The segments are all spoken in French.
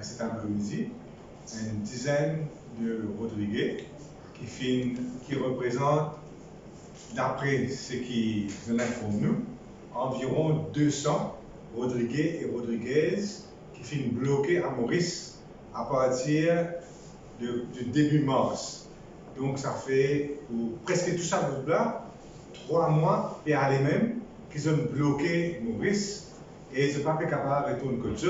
cet après-midi, une dizaine de Rodriguez qui représentent, d'après ce qui nous informe nous, environ 200 Rodriguez et Rodriguez qui finissent bloqués à Maurice à partir du début mars. Donc ça fait pour presque tout ça groupe-là, 3 mois et à les-mêmes qui sont bloqués Maurice et ils ne sont pas capables de retourner comme ça.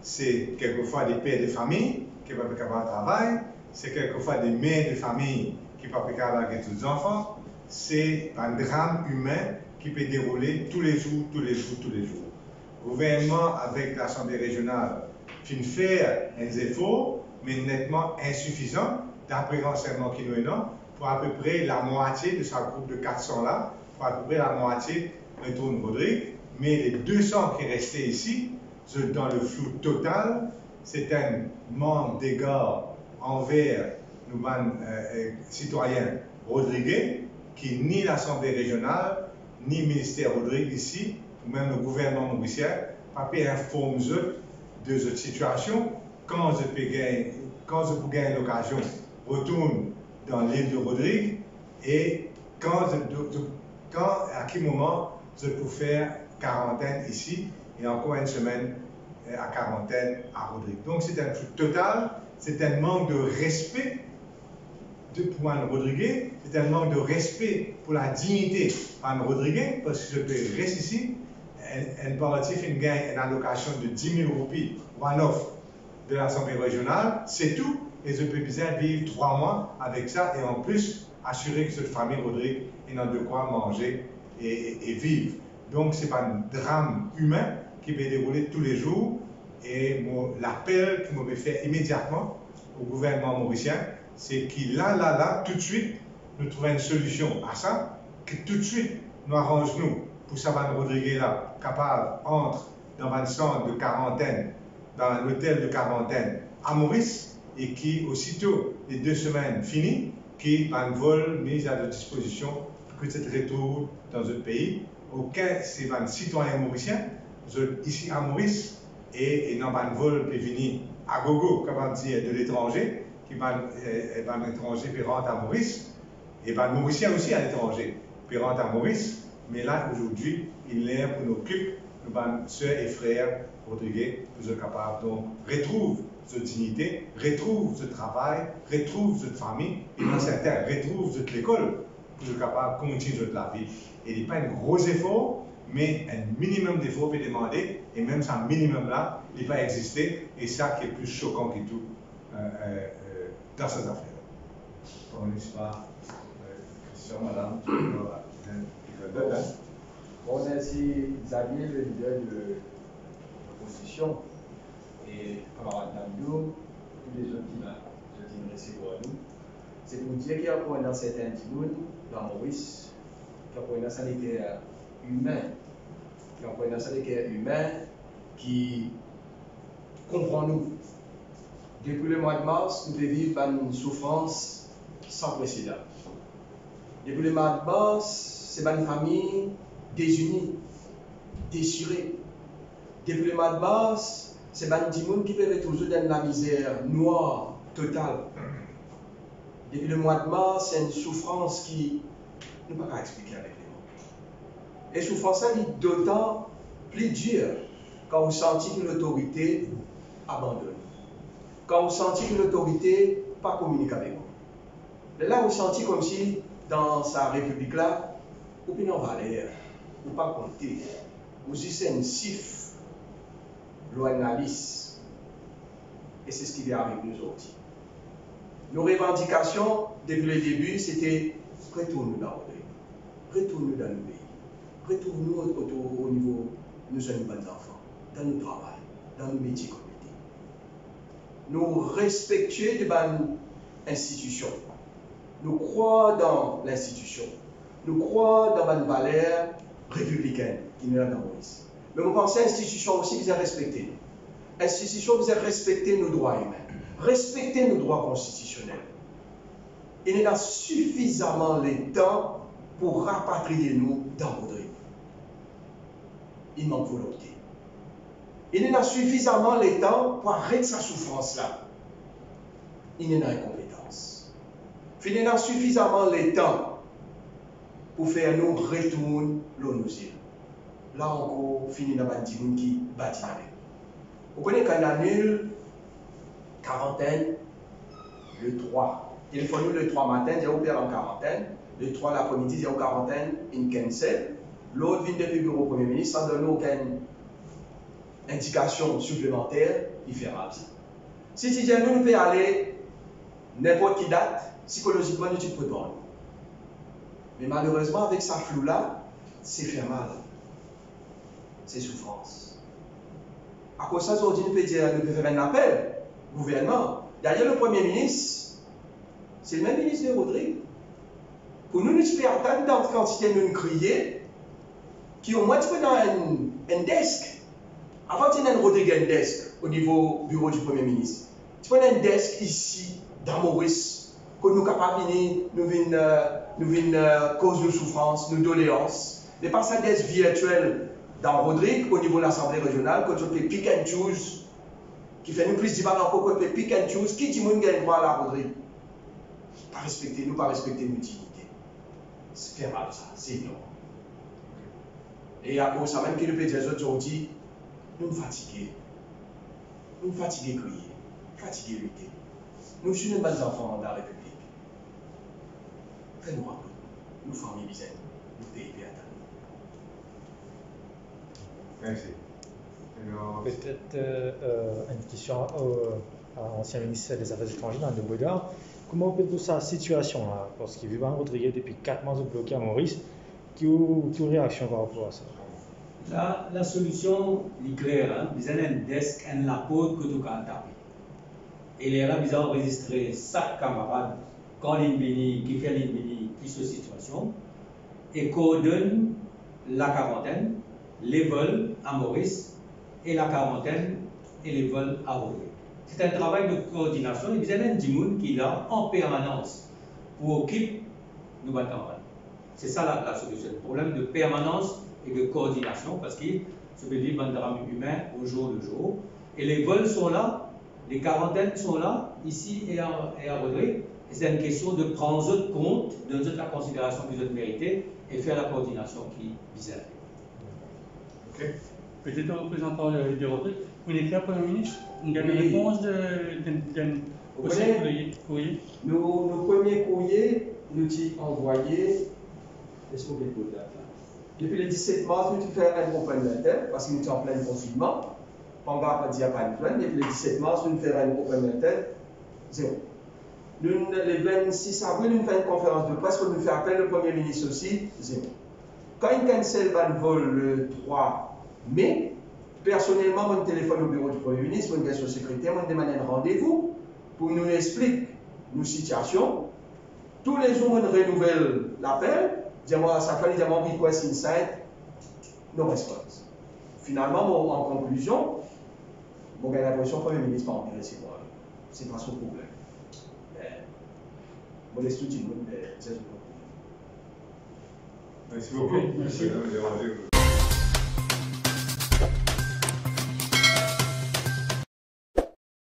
C'est quelquefois des pères de famille qui ne sont pas capables de travailler, c'est quelquefois des mères de famille qui ne sont pas capables de tous les enfants. C'est un drame humain qui peut dérouler tous les jours, tous les jours, tous les jours. Le gouvernement avec l'Assemblée régionale fait faire des efforts, mais nettement insuffisants, d'après renseignements qui nous donnent, pour à peu près la moitié de ce groupe de 400 là, pour à peu près la moitié retourne Rodrigue, mais les 200 qui restaient ici, dans le flou total, c'est un manque d'égard envers nos citoyens rodriguais, qui ni l'Assemblée régionale, ni le ministère Rodrigue ici, ou même le gouvernement mauricien, pas pu informer de cette situation. Quand je peux gagner l'occasion, retourne dans l'île de Rodrigue et à quel moment je peux faire quarantaine ici et encore une semaine à quarantaine à Rodrigue. Donc c'est un truc total, c'est un manque de respect pour un Rodriguez, c'est un manque de respect pour la dignité d'un Rodriguez, parce que je peux rester ici, un parti fait une allocation de 10 000 roupies one-off de l'Assemblée régionale, c'est tout, et je peux bien vivre 3 mois avec ça, et en plus, assurer que cette famille Rodrigue ait de quoi manger et vivre. Donc, ce n'est pas un drame humain qui va dérouler tous les jours, et l'appel que je vais faire immédiatement au gouvernement mauricien, c'est qu'il là, tout de suite, nous trouvons une solution à ça, que tout de suite, nous arrangeons pour Savane Rodriguez là, capable entre dans un centre de quarantaine, dans un hôtel de quarantaine à Maurice, et qui, aussitôt les 2 semaines finies, qui a un vol mis à notre disposition pour que cette retour dans notre pays. Aucun c'est un citoyen mauricien, ici à Maurice, et dans un vol qui est venu à gogo, comme on dit, de l'étranger, qui va à l'étranger puis rentre à Maurice, et ben Mauricien aussi à l'étranger, puis rentre à Maurice, mais là aujourd'hui, il est pour nous occuper, nos soeurs et frères Rodriguez, nous sommes capables donc retrouve cette dignité, retrouve ce travail, retrouve cette famille, et dans certains retrouve cette l'école, pour être capable de continuer la vie. Et il n'est pas un gros effort, mais un minimum d'effort peut demander, et même ce minimum-là, il va exister, et ça qui est plus choquant que tout dans ces affaires. Bon, n'est-ce pas, Christian, madame, bon, merci Xavier, le leader de l'opposition, et camarade Namdou, tous les autres qui recevoir nous. C'est pour dire qu'il y a encore dans certains Timoun, dans Maurice, qu'il y a encore dans sanitaire humain, qu'il y a encore dans sanitaire humain qui comprend nous. Depuis le mois de mars, nous vivons une souffrance sans précédent. Depuis le mois de mars, c'est une famille désunie, déchirée. Depuis le mois de mars, c'est un petit monde qui peut être toujours dans la misère noire totale. Depuis le mois de mars, c'est une souffrance qui ne peut pas expliquer avec les mots. Et souffrance est d'autant plus dure quand vous sentez que l'autorité abandonne. Quand vous sentez que l'autorité ne pas communique avec vous. Là, vous sentez comme si, dans sa république-là, vous n'avez pas valeur, vous ne pas compter. Vous êtes un sif, l'analyse. Et c'est ce qui vient avec nous autres. Nos revendications, depuis le début, c'était retourne-nous dans notre pays, retourne-nous dans nos pays, retourne-nous au niveau nous sommes bons enfants, dans nos travail, dans nos métiers communautaires. Nous respecter de bonnes institutions. Nous croyons dans l'institution. Nous croyons dans une valeur républicaine qui nous est dans Maurice. Mais nous pensons que l'institution aussi vous a respecté. L'institution vous a respecté nos droits humains, respecter nos droits constitutionnels. Il y a suffisamment de temps pour rapatrier nous dans Rodrigue. Il manque volonté. il en a suffisamment le temps pour arrêter sa souffrance-là. Il en a incompétence. Il en a suffisamment le temps pour faire nous retourner l'onusile. Là encore, fini dans le qui bâtit avec. Vous connaissez qu'on annule quarantaine le 3. Il faut nous le 3 matin, j'ai opéré en quarantaine. Le 3 l'après-midi, j'ai en quarantaine, une cancel. L'autre vient depuis le bureau du Premier ministre sans donner aucune indication supplémentaire, il fait mal ça. Si tu dis nous pouvons aller n'importe qui date, psychologiquement nous te préparons. Mais malheureusement, avec sa flou-là, c'est faire mal. C'est souffrance. À cause de ça, aujourd'hui, nous pouvons faire un appel au gouvernement. D'ailleurs, le Premier ministre, c'est le même ministre de Rodrigue. Pour nous, nous pouvons attendre dans la quantité de nous crier, qui au moins tu peux dans un desk. Avant, tu as un Rodrigue un desk au niveau bureau du Premier ministre. Tu peux un desk ici, dans Maurice, que nous sommes capables de nous cause de souffrance, de doléances. Mais pas ça desk virtuel dans Rodrigue, au niveau de l'Assemblée régionale, quand tu fais pick and choose, qui fait nous plus d'image encore qu'on fait pick and choose, qui dit que gagne droit à la Rodrigue? Pas respecter nous, pas respecter nos dignités. C'est faire mal ça, c'est non. Et à cause de ça, même que le PDG aujourd'hui, nous sommes fatigués. Nous sommes fatigués de crier, fatigués de lutter. Nous sommes des bons enfants de la République. Fais-nous rappeler, nous familles bisaines, nous pays bien à Merci. Peut-être une question à l'ancien ministre des Affaires étrangères, André Boudard. Comment peut-vous sa situation là? Parce qu'il vit en Rodrigue depuis 4 mois bloqué à Maurice. Quelle réaction par rapport à ça? La solution est claire. Hein? Vous avez un desk, un lapot que tu peux taper. Et les là, vous avez enregistré 5 camarades, quand l'INBINI, qui fait l'INBINI, qui se situation, et coordonne la quarantaine, les vols à Maurice, et la quarantaine et les vols à Rodrigue. C'est un travail de coordination et vous avez un dimoun qui est là en permanence pour occuper nos bâtiments. C'est ça la solution. Le problème de permanence et de coordination parce que ce que dit un drame humain au jour le jour. Et les vols sont là, les quarantaines sont là, ici et à Rodrigue. Et c'est une question de prendre compte de la considération que vous avez méritée et faire la coordination qui vise à Ok. Peut-être le représentant de Rodrigue, vous n'êtes pas Premier ministre, vous avez une réponse d'un courrier. Nos premiers courriers, nous avons envoyé, laisse-moi l'écouter. Depuis le 17 mars, nous avons fait un open letter parce que nous sommes en plein confinement. Pendant qu'on dit qu'il n'y a pas de plan, depuis le 17 mars, nous avons fait un open letter, 0. Le 26 avril, nous avons fait une conférence de presse pour nous faire appel le Premier ministre aussi, 0. Quand il cancelle le vol le 3 mai, personnellement, mon téléphone au bureau du Premier ministre, mon gars sur secrétaire, mon demande un rendez-vous pour nous expliquer nos situations. Tous les jours, on renouvelle l'appel. À chaque fois, il dit request insight, no response. Finalement, en conclusion, bon, j'ai l'impression que le Premier ministre n'a pas intéressé moi. C'est pas son problème. Bon, les studios, c'est Merci beaucoup. Merci.